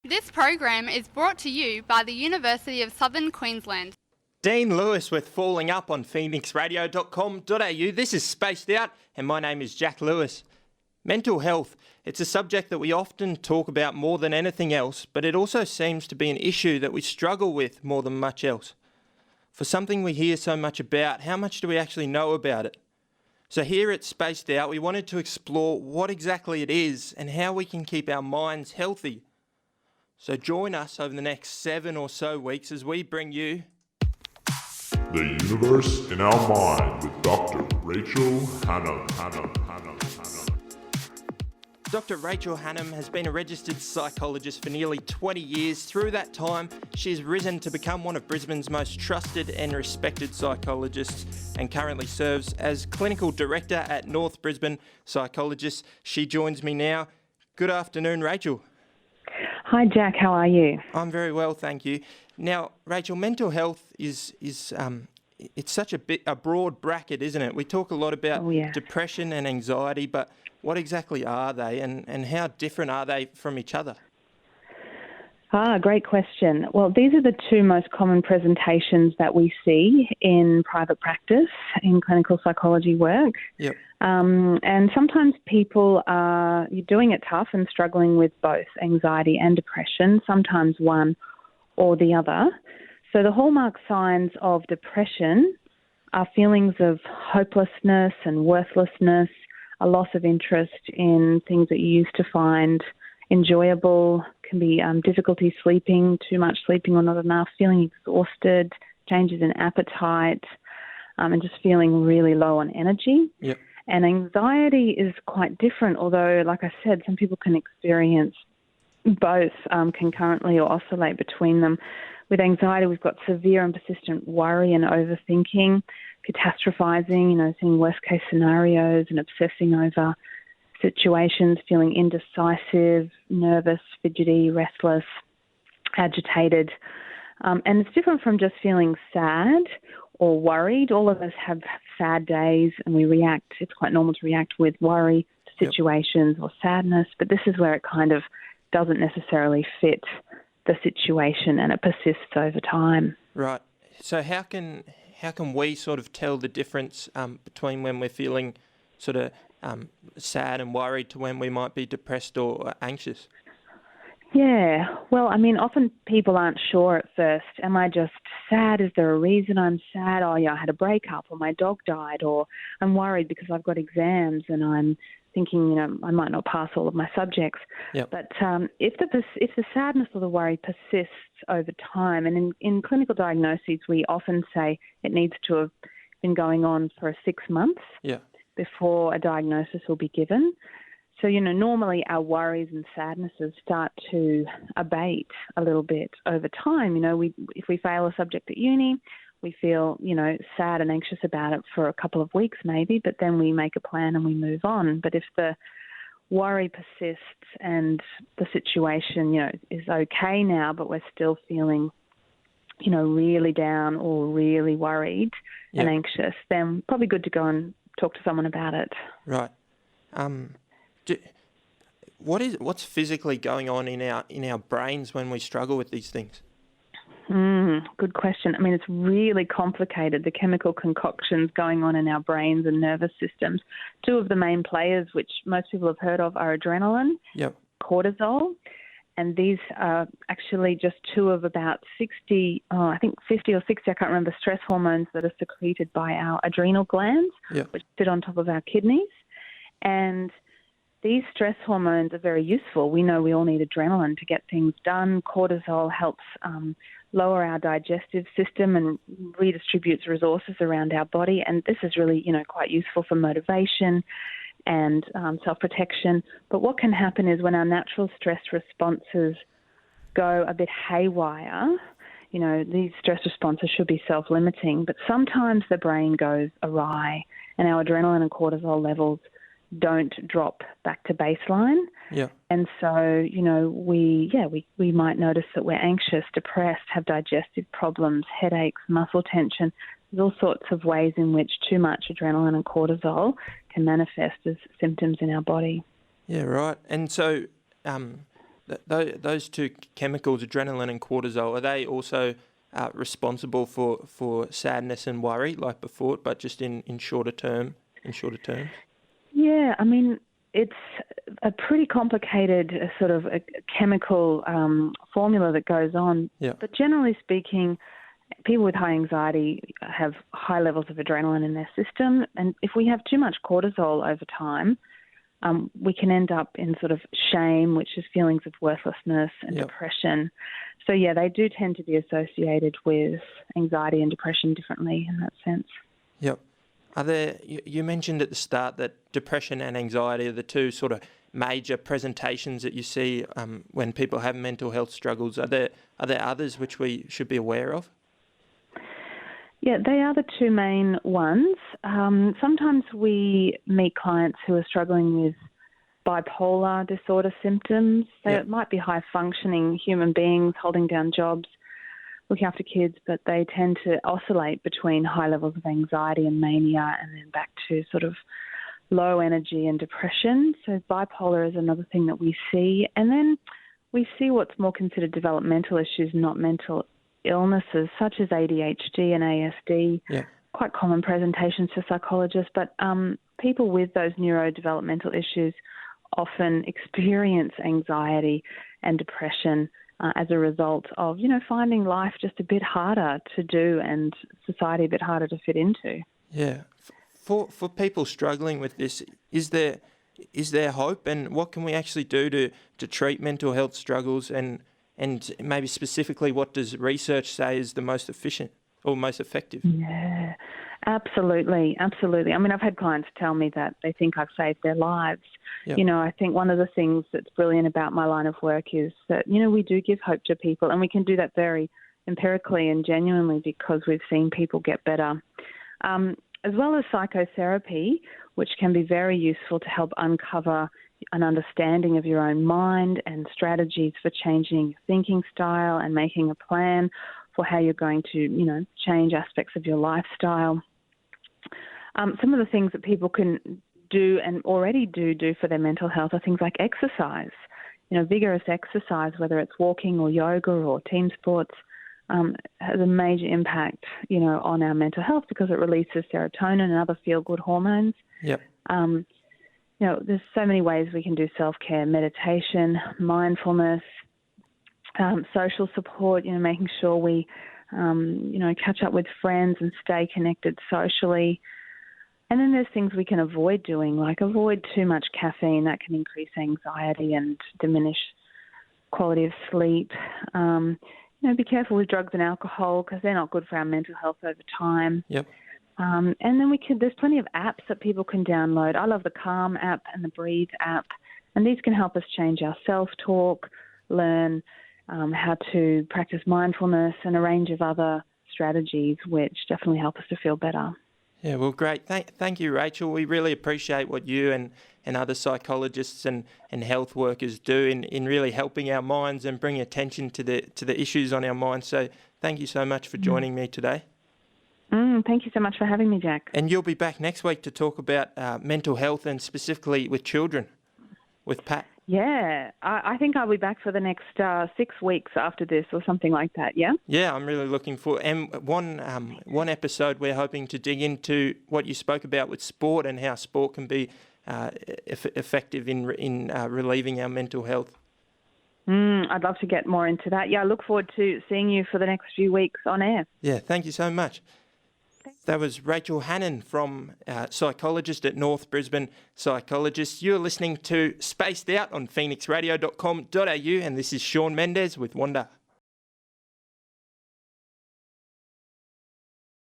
This program is brought to you by the University of Southern Queensland. Dean Lewis with Falling Up on phoenixradio.com.au. This is Spaced Out and my name is Jack Lewis. Mental health, it's a subject that we often talk about more than anything else, but it also seems to be an issue that we struggle with more than much else. For something we hear so much about, how much do we actually know about it? So here at Spaced Out, we wanted to explore what exactly it is and how we can keep our minds healthy. So join us over the next 7 or so weeks as we bring you The Universe in Our Mind with Dr. Rachel Hannam. Dr. Rachel Hannam has been a registered psychologist for nearly 20 years. Through that time, she has risen to become one of Brisbane's most trusted and respected psychologists and currently serves as clinical director at North Brisbane Psychologists. She joins me now. Good afternoon, Rachel. Hi, Jack. How are you? I'm very well, thank you. Now, Rachel, mental health is it's such a broad bracket, isn't it? We talk a lot about depression and anxiety, but what exactly are they and how different are they from each other? Great question. Well, these are the two most common presentations that we see in private practice, in clinical psychology work. Yep. And sometimes people are doing it tough and struggling with both anxiety and depression, sometimes one or the other. So the hallmark signs of depression are feelings of hopelessness and worthlessness, a loss of interest in things that you used to find enjoyable, can be difficulty sleeping, too much sleeping or not enough, feeling exhausted, changes in appetite, and just feeling really low on energy. Yep. And anxiety is quite different, although, like I said, some people can experience both concurrently or oscillate between them. With anxiety, we've got severe and persistent worry and overthinking, catastrophizing, seeing worst-case scenarios and obsessing over situations, feeling indecisive, nervous, fidgety, restless, agitated. And it's different from just feeling sad or worried. All of us have sad days and we react. It's quite normal to react with worry to situations or sadness, but this is where it kind of doesn't necessarily fit the situation and it persists over time. Right. So how can we sort of tell the difference between when we're feeling sort of sad and worried to when we might be depressed or anxious? Yeah, well, often people aren't sure at first. Am I just sad? Is there a reason I'm sad? Oh, yeah, I had a breakup or my dog died, or I'm worried because I've got exams and I'm thinking, I might not pass all of my subjects. Yep. But if the sadness or the worry persists over time, and in clinical diagnoses, we often say it needs to have been going on for 6 months before a diagnosis will be given. So, normally our worries and sadnesses start to abate a little bit over time. If we fail a subject at uni, we feel, sad and anxious about it for a couple of weeks maybe, but then we make a plan and we move on. But if the worry persists and the situation, is okay now, but we're still feeling, really down or really worried and anxious, then probably good to go and talk to someone about it. Right. What's physically going on in our brains when we struggle with these things? Good question. It's really complicated, the chemical concoctions going on in our brains and nervous systems. Two of the main players, which most people have heard of, are adrenaline, cortisol, and these are actually just two of about 50 or 60, I can't remember, stress hormones that are secreted by our adrenal glands, which sit on top of our kidneys. And these stress hormones are very useful. We know we all need adrenaline to get things done. Cortisol helps lower our digestive system and redistributes resources around our body. And this is really, quite useful for motivation and self-protection. But what can happen is when our natural stress responses go a bit haywire, these stress responses should be self-limiting, but sometimes the brain goes awry and our adrenaline and cortisol levels don't drop back to baseline. Yeah. And so, we might notice that we're anxious, depressed, have digestive problems, headaches, muscle tension. There's all sorts of ways in which too much adrenaline and cortisol can manifest as symptoms in our body. Yeah, right. And so Those two chemicals, adrenaline and cortisol, are they also responsible for sadness and worry like before, but just in shorter term? Yeah, I mean, it's a pretty complicated sort of a chemical formula that goes on. Yeah. But generally speaking, people with high anxiety have high levels of adrenaline in their system. And if we have too much cortisol over time, we can end up in sort of shame, which is feelings of worthlessness and depression. So, yeah, they do tend to be associated with anxiety and depression differently in that sense. Yep. You mentioned at the start that depression and anxiety are the two sort of major presentations that you see when people have mental health struggles. Are there others which we should be aware of? Yeah, they are the two main ones. Sometimes we meet clients who are struggling with bipolar disorder symptoms. They might be high-functioning human beings holding down jobs, looking after kids, but they tend to oscillate between high levels of anxiety and mania and then back to sort of low energy and depression. So bipolar is another thing that we see. And then we see what's more considered developmental issues, not mental illnesses, such as ADHD and ASD. Yeah. Quite common presentations for psychologists, but people with those neurodevelopmental issues often experience anxiety and depression as a result of, finding life just a bit harder to do and society a bit harder to fit into. Yeah. For people struggling with this, is there hope, and what can we actually do to treat mental health struggles, and maybe specifically what does research say is the most efficient or most effective? Yeah, absolutely. I mean, I've had clients tell me that they think I've saved their lives. Yep. I think one of the things that's brilliant about my line of work is that, we do give hope to people, and we can do that very empirically and genuinely because we've seen people get better. As well as psychotherapy, which can be very useful to help uncover an understanding of your own mind and strategies for changing your thinking style and making a plan for how you're going to, change aspects of your lifestyle. Some of the things that people can do and already do for their mental health are things like exercise. Vigorous exercise, whether it's walking or yoga or team sports, has a major impact, on our mental health because it releases serotonin and other feel-good hormones. Yep. There's so many ways we can do self-care, meditation, mindfulness, social support, making sure we, catch up with friends and stay connected socially. And then there's things we can avoid doing, like avoid too much caffeine. That can increase anxiety and diminish quality of sleep. Be careful with drugs and alcohol because they're not good for our mental health over time. Yep. And then there's plenty of apps that people can download. I love the Calm app and the Breathe app, and these can help us change our self-talk, learn how to practice mindfulness and a range of other strategies which definitely help us to feel better. Yeah, well, great. Thank you, Rachel. We really appreciate what you and other psychologists and health workers do in really helping our minds and bringing attention to the issues on our minds. So thank you so much for joining me today. Thank you so much for having me, Jack. And you'll be back next week to talk about mental health and specifically with children with Pat. Yeah, I think I'll be back for the next 6 weeks after this or something like that, yeah? Yeah, I'm really looking forward. And one episode we're hoping to dig into what you spoke about with sport and how sport can be effective in relieving our mental health. I'd love to get more into that. Yeah, I look forward to seeing you for the next few weeks on air. Yeah, thank you so much. That was Rachel Hannam from psychologist at North Brisbane Psychologists. You're listening to Spaced Out on phoenixradio.com.au, and this is Sean Mendez with Wanda.